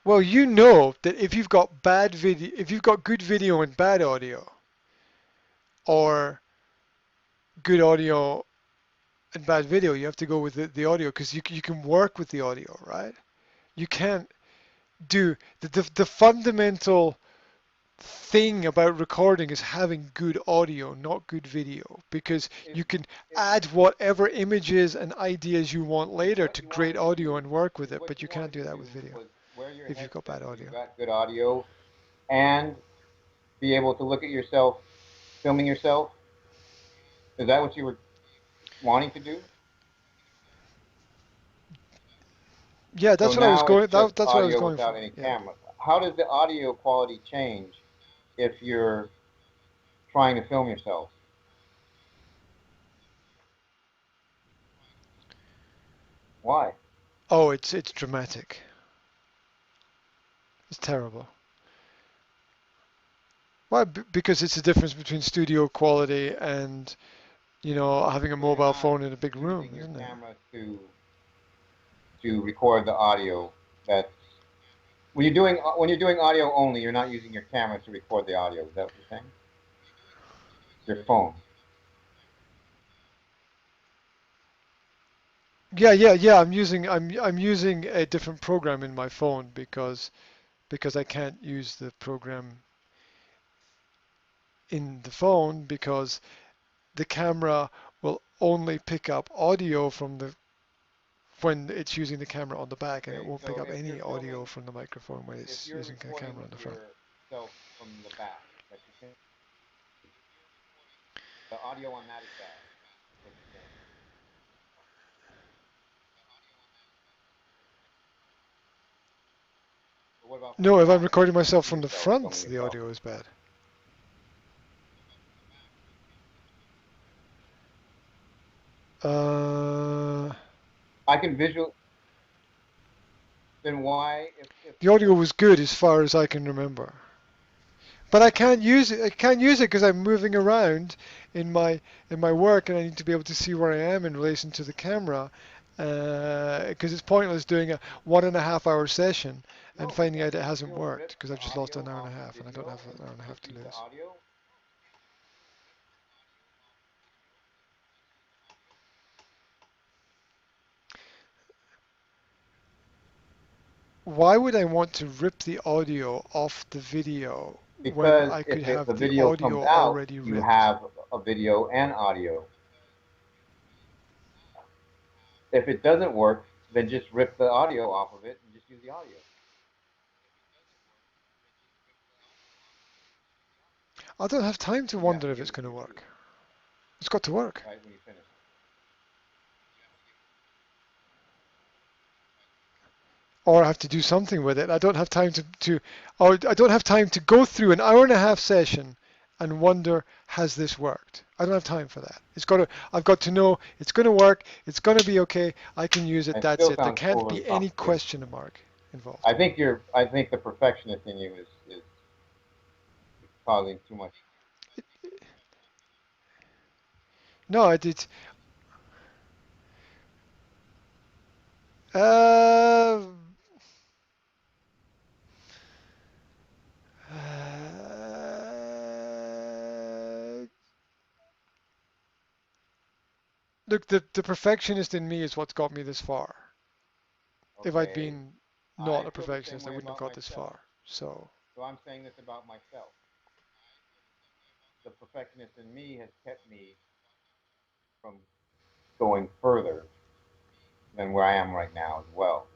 Well, you know that if you've got good video and bad audio, or good audio and bad video, you have to go with the audio, because you can work with the audio, right? You can't do the fundamental thing about recording is having good audio, not good video, because If you can if add whatever images and ideas you want if later what to you great wanted to audio do, and work with if it, what but you you can't wanted do to that with do video was wear your if you've got headset bad so you audio. got good audio and be able to look at yourself filming yourself, is that what you were wanting to do? Yeah, So that's what I was now it's going. just That's what I was audio going without for. any Yeah. camera. How does the audio quality change if you're trying to film yourself? Why? Oh, it's dramatic. It's terrible. Why? Because it's the difference between studio quality and, having a So you're mobile not phone in a big room, using your isn't it? camera to record the audio. That's when you're doing audio only. You're not using your camera to record the audio. Is that what you're saying? Your phone. Yeah. I'm using a different program in my phone because I can't use the program in the phone because the camera will only pick up audio from the when it's using the camera on the back, and it Okay, won't pick so up if any you're audio filming, from the microphone when if it's you're using the camera recording on the front. yourself from the back, that you can, the audio on that is bad. Is what you're saying. But what about from No, the if I'm back? recording If you myself see from the yourself front, filming the yourself, audio is bad. Uh, I can visual. Then why, if the audio was good as far as I can remember. But I can't use it. I can't use it because I'm moving around in my work, and I need to be able to see where I am in relation to the camera. Because it's pointless doing a 1.5 hour session and no, but finding can out it you hasn't still worked rip because the I've just lost audio an hour and off a the half, and I don't video have and an hour and a half to repeat the lose. audio? Why would I want to rip the audio off the video when Because I could if have the the video comes audio out, already you ripped? have a video and audio. If it doesn't work, then just rip the audio off of it and just use the audio. I don't have time to You have wonder to if give it's it to going to your work. students, It's got to work. right, when you finish. Or I have to do something with it. I don't have time or I don't have time to go through an hour and a half session and wonder, has this worked? I don't have time for that. I've got to know it's going to work. It's going to be okay. I can use it. It That's still it. There sounds can't overly be any complicated. question mark involved. I think the perfectionist in you is causing too much. No, I did. Uh, look, the perfectionist in me is what's got me this far. If I'd Okay, been not I a feel the same perfectionist, I way wouldn't have about got this myself. far. So, So I'm saying this about myself. The perfectionist in me has kept me from going further than where I am right now as well.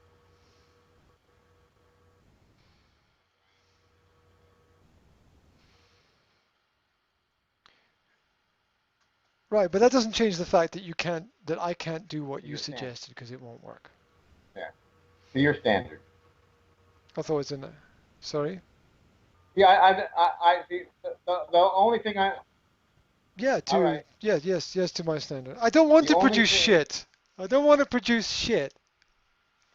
right, but that doesn't change the fact that I can't do what To you your standard. suggested because it won't work. Yeah. To your standard. I thought it was in a, sorry? Yeah, I see. The only thing I, Yeah, all right. yes, to my standard. I don't want The to only produce thing, shit. I don't want to produce shit.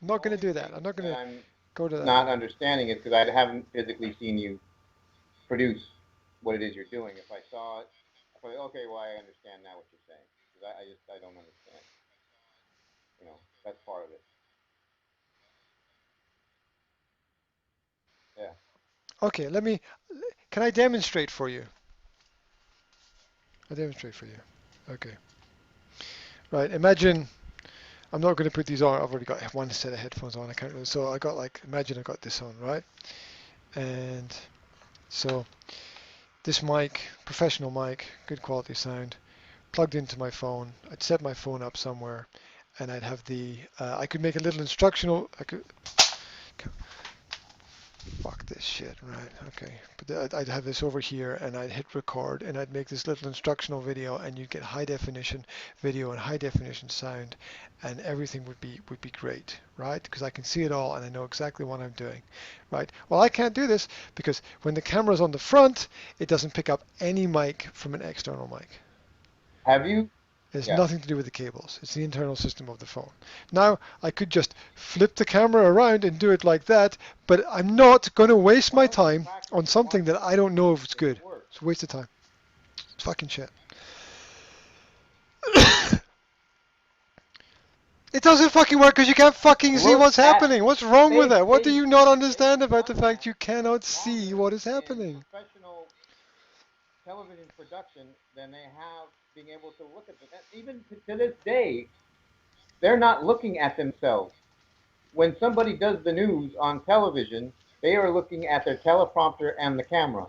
I'm the not going to only do that. I'm thing not that going to I'm go to that. not understanding is because I haven't physically seen you produce what it is you're doing. If I saw it, I thought, okay, well, I understand now what you're saying. Because I don't understand. That's part of it. Yeah. Okay, can I demonstrate for you? I'll demonstrate for you. Okay. Right, imagine, I'm not going to put these on. I've already got one set of headphones on. I can't really, so imagine I got this on, right? And so this mic, professional mic, good quality sound, plugged into my phone. I'd set my phone up somewhere, and I could make a little instructional. Fuck this shit, right? Okay, but I'd have this over here, and I'd hit record, and I'd make this little instructional video, and you'd get high definition video and high definition sound, and everything would be great, right? Because I can see it all, and I know exactly what I'm doing, right? Well, I can't do this because when the camera's on the front, it doesn't pick up any mic from an external mic. Have you It has Yeah. nothing to do with the cables. It's the internal system of the phone. Now, I could just flip the camera around and do it like that, but I'm not going to waste Why my don't you time practice on it and something watch that me I don't know if it's if it good. works? It's a waste of time. It's fucking shit. It doesn't fucking work because you can't fucking see Look what's at happening. What's wrong with that? What do you not understand they've about the done fact that you cannot see longer what is in happening? professional television production than they have being able to look at them. And even to this day, they're not looking at themselves. When somebody does the news on television, they are looking at their teleprompter and the camera.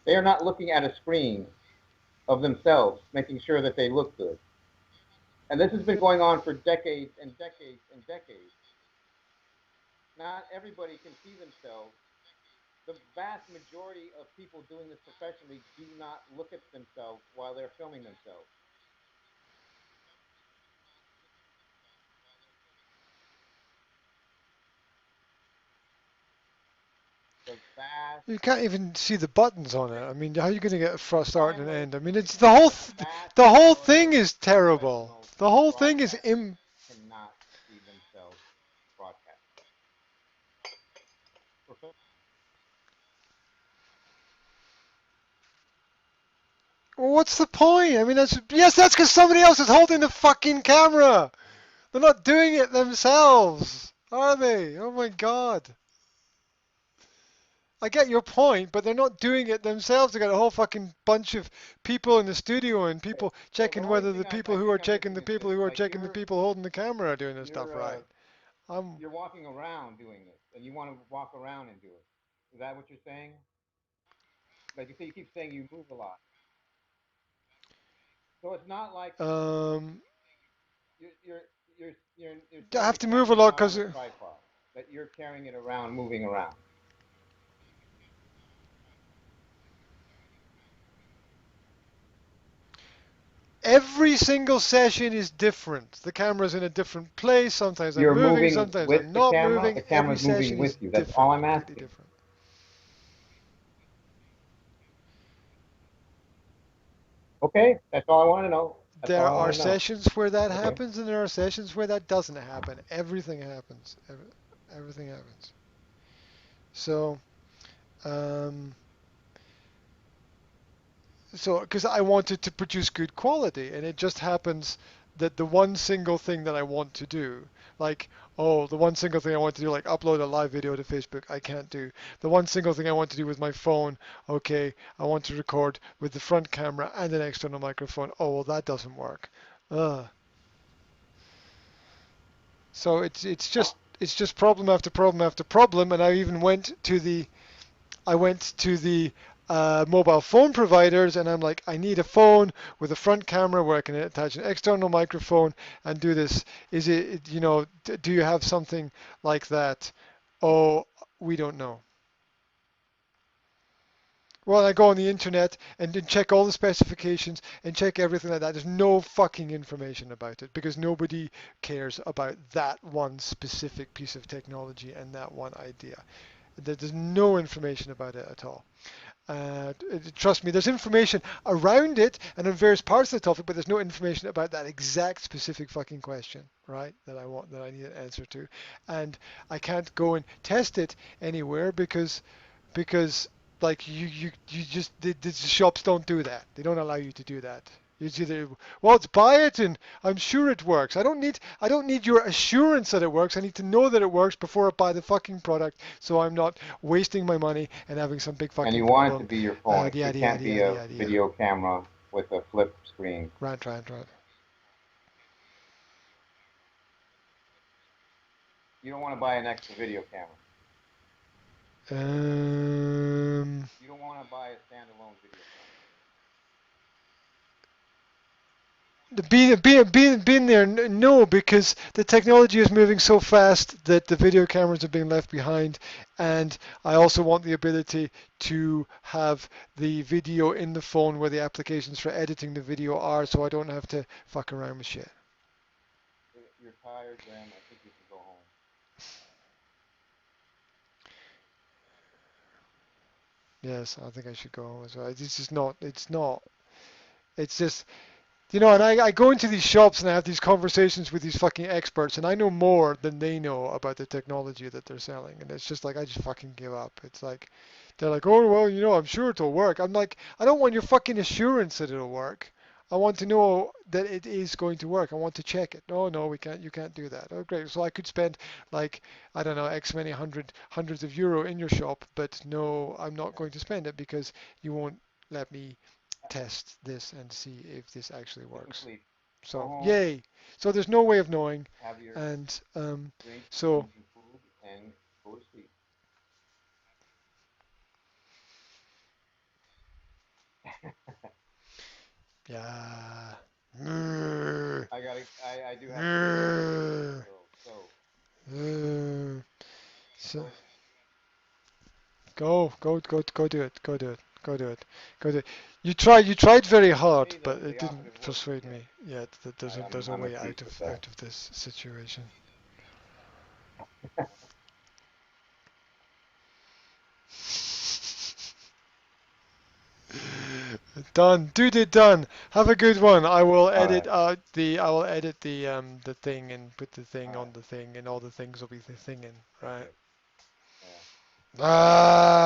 They are not looking at a screen of themselves, making sure that they look good. And this has been going on for decades and decades and decades. Not everybody can see themselves. The vast majority of people doing this professionally do not look at themselves while they're filming themselves. The vast, You can't even see the buttons on it. I mean, how are you going to get a start and an finally, end? I mean, it's the vast the whole majority thing of is terrible. professional The whole thing is broadcasters cannot see themselves broadcast. Well, what's the point? I mean, that's because somebody else is holding the fucking camera. They're not doing it themselves, are they? Oh my god. I get your point, but they're not doing it themselves. They got a whole fucking bunch of people in the studio and Okay, people so the checking only whether thing the I people who are think I'm checking missing the is people this: who are like checking the people holding the camera are doing this stuff you're right. I'm you're walking around doing this, and you want to walk around and do it. Is that what you're saying? Like you say, you keep saying you move a lot, so it's not like um you're you're you're I saying have the to move a camera's lot not on because a tripod, that you're carrying it around, moving around. every single session is different. The camera's in a different place. Sometimes I'm You're moving, moving sometimes with I'm the not camera. moving. The Every camera's moving session is with you. That's all different, I'm completely asking. different. Okay, that's all I want to know. That's all There I are want to know. sessions where that Okay. happens, and there are sessions where that doesn't happen. Everything happens. Everything happens. So, um, because I wanted to produce good quality, and it just happens that the one single thing that I want to do, like, oh, the one single thing I want to do, like upload a live video to Facebook, I can't do. The one single thing I want to do with my phone, okay, I want to record with the front camera and an external microphone. Oh, well, that doesn't work. Ugh. So it's just problem after problem after problem, and I even went to the mobile phone providers, and I'm like, I need a phone with a front camera where I can attach an external microphone and do this. Is it, do you have something like that? Oh, we don't know. Well, I go on the internet and then check all the specifications and check everything like that. There's no fucking information about it because nobody cares about that one specific piece of technology and that one idea. There's no information about it at all. Trust me, there's information around it and on various parts of the topic, but there's no information about that exact specific fucking question, right? That I need an answer to, and I can't go and test it anywhere because like you just the shops don't do that. They don't allow you to do that. It's either, well, it's buy it and I'm sure it works. I don't need your assurance that it works. I need to know that it works before I buy the fucking product, so I'm not wasting my money and having some big And fucking you want it to problem. be your phone. It Yada can't yada be yada a yada yada. video camera with a flip screen. Right. You don't want to buy an extra video camera. Um, You don't want to buy a standalone video camera. being there, no, because the technology is moving so fast that the video cameras are being left behind, and I also want the ability to have the video in the phone where the applications for editing the video are, so I don't have to fuck around with shit. You're tired, Graham. I think you should go home. Yes, I think I should go home as well. It's just not. It's not. It's just. You know, and I go into these shops and I have these conversations with these fucking experts, and I know more than they know about the technology that they're selling, and it's just like I just fucking give up. It's like they're like, oh well, you know, I'm sure it'll work. I'm like, I don't want your fucking assurance that it'll work. I want to know that it is going to work. I want to check it. No, no, we can't. You can't do that. Oh, great. So I could spend like I don't know X many hundreds of euro in your shop, but no, I'm not going to spend it because you won't let me test this and see if this actually Listen, works. sleep. Go So home, yay. So there's no way of knowing, have your and drink, so eat some food, and go to sleep. yeah. Mm, I do have to get going too, mm, girl. So mm. So go. go do it. Go do it. Go do it. Go do it. You tried very hard, Say but the it didn't operative word. persuade Yes, me yet that there's a I'm way at peace with that. out of this situation. Done. Dude, it done. Have a good one. All right. I will edit the thing and put the All thing right. on the thing and all the things will be the thinging, right? Okay. Yeah. Ah.